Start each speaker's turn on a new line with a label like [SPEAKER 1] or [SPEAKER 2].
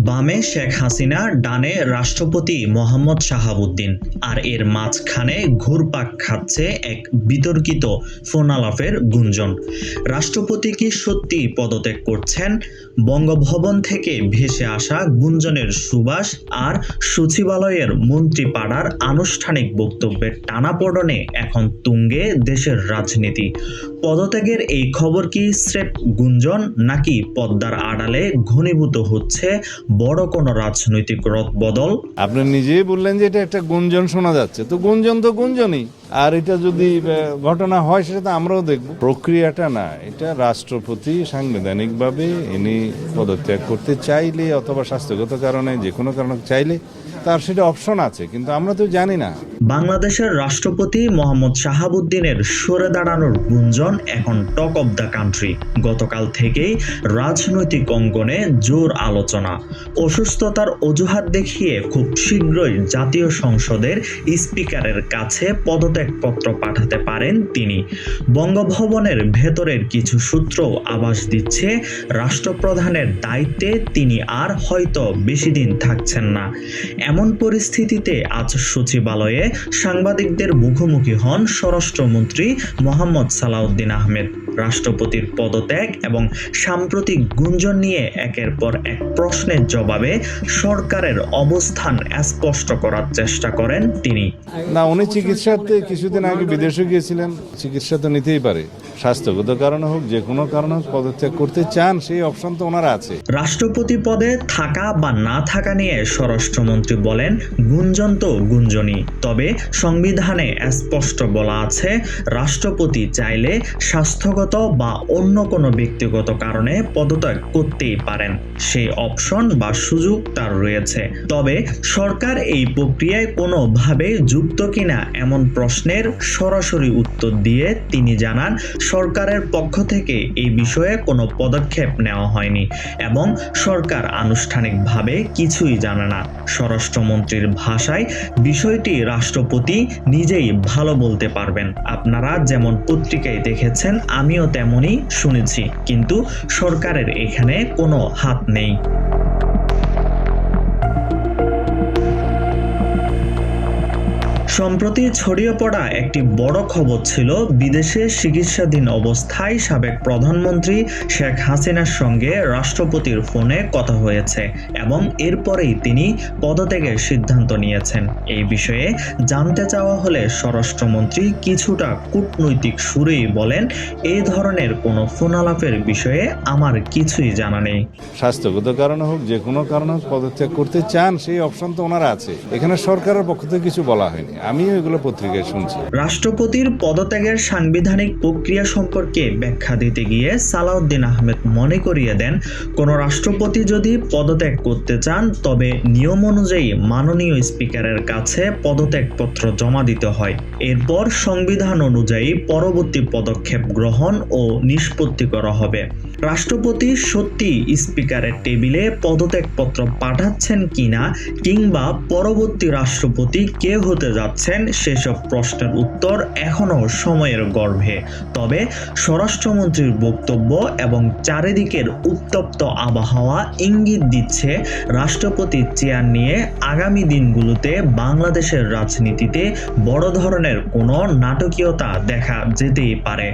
[SPEAKER 1] বামে শেখ হাসিনা, ডানে রাষ্ট্রপতি মোহাম্মদ শাহাবুদ্দিন, আর এর মাঝখানে ঘুরপাক খাচ্ছে এক বিতর্কিত ফোনালাপের গুঞ্জন। রাষ্ট্রপতি কি সত্যি পদত্যাগ করছেন? বঙ্গভবন থেকে ভেসে আসা গুঞ্জনের সুবাস আর সচিবালয়ের মন্ত্রীপাড়ার আনুষ্ঠানিক বক্তব্যের টানাপোড়েনে এখন তুঙ্গে দেশের রাজনীতি। পদত্যাগের এই খবর কি স্রেফ গুঞ্জন, নাকি পদ্মার আড়ালে ঘনীভূত হচ্ছে বড় কোনো রাজনৈতিক রদবদল?
[SPEAKER 2] আপনি নিজেই বললেন যে এটা একটা গুঞ্জন শোনা যাচ্ছে, তো গুঞ্জন তো গুঞ্জনই। আর এটা যদি ঘটনা হয় সেটা তো আমরাও দেখব। প্রক্রিয়াটা না, এটা রাষ্ট্রপতি সাংবিধানিকভাবে ইনি পদত্যাগ করতে চাইলে অথবা স্বাস্থ্যগত কারণে যে কোনো কারণে চাইলে তার সেটা অপশন আছে, কিন্তু আমরা তো জানি না।
[SPEAKER 1] বাংলাদেশের রাষ্ট্রপতি মোহাম্মদ শাহাবুদ্দিনের সরে দাঁড়ানোর গুঞ্জন এখন টক অব দ্য কান্ট্রি। গতকাল থেকেই রাজনৈতিক অঙ্গনে জোর আলোচনা। অসুস্থতার অজুহাত দেখিয়ে খুব শীঘ্রই জাতীয় সংসদের স্পিকারের কাছে পদত্যাগপত্র পাঠাতে পারেন তিনি। বঙ্গভবনের ভেতরের কিছু সূত্র আভাস দিচ্ছে রাষ্ট্রপ্রধানের দায়িত্বে তিনি আর হয়তো বেশি দিন থাকছেন না। এমন পরিস্থিতিতে আজ সচিবালয়ে সাংবাদিকদের মুখোমুখি হন স্বরাষ্ট্রমন্ত্রী মোহাম্মদ সালাউদ্দিন আহমেদ। রাষ্ট্রপতির পদত্যাগ এবং সাম্প্রতিক গুঞ্জন নিয়ে একের পর এক প্রশ্নের জবাবে সরকারের অবস্থান স্পষ্ট করার চেষ্টা করেন তিনি।
[SPEAKER 2] না, উনি চিকিৎসাতে কিছুদিন আগে বিদেশে গিয়েছিলেন, চিকিৎসা তো নিতেই পারে, স্বাস্থ্যগত কারণে হোক যে কোনো কারণে হোক পদত্যাগ করতে চান, সেই অপশন তো ওনার আছে।
[SPEAKER 1] রাষ্ট্রপতি পদে থাকা বা না থাকা নিয়ে স্বরাষ্ট্রমন্ত্রী বলেন, গুঞ্জন তো গুঞ্জনই, তবে সংবিধানে স্পষ্ট বলা আছে রাষ্ট্রপতি চাইলে স্বাস্থ্যগত বা অন্য কোনো ব্যক্তিগত কারণে পদত্যাগ করতেই পারেন। সেই অপশন বা সুযোগ তার রয়েছে। তবে সরকার এই প্রক্রিয়ায় কোনোভাবে যুক্ত কিনা এমন প্রশ্নের সরাসরি উত্তর দিয়ে তিনি জানান, সরকারের পক্ষ থেকে এই বিষয়ে কোনো পদক্ষেপ নেওয়া হয়নি এবং সরকার আনুষ্ঠানিকভাবে কিছুই জানে না। স্বরাষ্ট্রমন্ত্রীর ভাষায় বিষয়টি রাষ্ট্রপতি নিজেই ভালো বলতে পারবেন। আপনারা যেমন পত্রিকায় দেখেছেন আমিও তেমনই শুনেছি, কিন্তু সরকারের এখানে কোনো হাত নেই। সম্প্রতি ছড়িয়ে পড়া একটি বড় খবর ছিল বিদেশে চিকিৎসাধীন অবস্থায় সাবেক প্রধানমন্ত্রী শেখ হাসিনার সঙ্গে রাষ্ট্রপতির ফোনে কথা হয়েছে এবং এরপরেই তিনি পদত্যাগের সিদ্ধান্ত নিয়েছেন। এই বিষয়ে জানতে চাওয়া হলে স্বরাষ্ট্রমন্ত্রী কিছুটা কূটনৈতিক সুরেই বলেন, এই ধরনের কোনো ফোনালাপের বিষয়ে আমার কিছুই জানা নেই।
[SPEAKER 2] স্বাস্থ্যগত কারণে হোক যে কোনো কারণে হোক পদত্যাগ করতে চান, সেই অপশন তো ওনার আছে। এখানে সরকারের পক্ষ থেকে কিছু বলা হয়নি, আমিও এগুলো পত্রিকায় শুনছি।
[SPEAKER 1] রাষ্ট্রপতির পদত্যাগের সাংবিধানিক প্রক্রিয়া সম্পর্কে ব্যাখ্যা দিতে গিয়ে সালাউদ্দিন আহমেদ মনে করিয়ে দেন, কোন রাষ্ট্রপতি যদি পদত্যাগ করতে চান তবে নিয়ম অনুযায়ী মাননীয় স্পিকারের কাছে পদত্যাগপত্র জমা দিতে হয়। এরপর সংবিধান অনুযায়ী পরবর্তী পদক্ষেপ গ্রহণ ও নিষ্পত্তি করা হবে। রাষ্ট্রপতি সত্যি স্পিকারের টেবিলে পদত্যাগপত্র পাঠাচ্ছেন কিনা কিংবা পরবর্তী রাষ্ট্রপতি কে হতে যাচ্ছেন সেসব প্রশ্নের উত্তর এখনো সময়ের গর্ভে। তবে স্বরাষ্ট্রমন্ত্রীর বক্তব্য এবং চারিদিকের উত্তপ্ত আবহাওয়া ইঙ্গিত দিচ্ছে রাষ্ট্রপতির চেয়ার নিয়ে আগামী দিনগুলোতে বাংলাদেশের রাজনীতিতে বড় ধরনের কোনো নাটকীয়তা দেখা যেতেই পারে।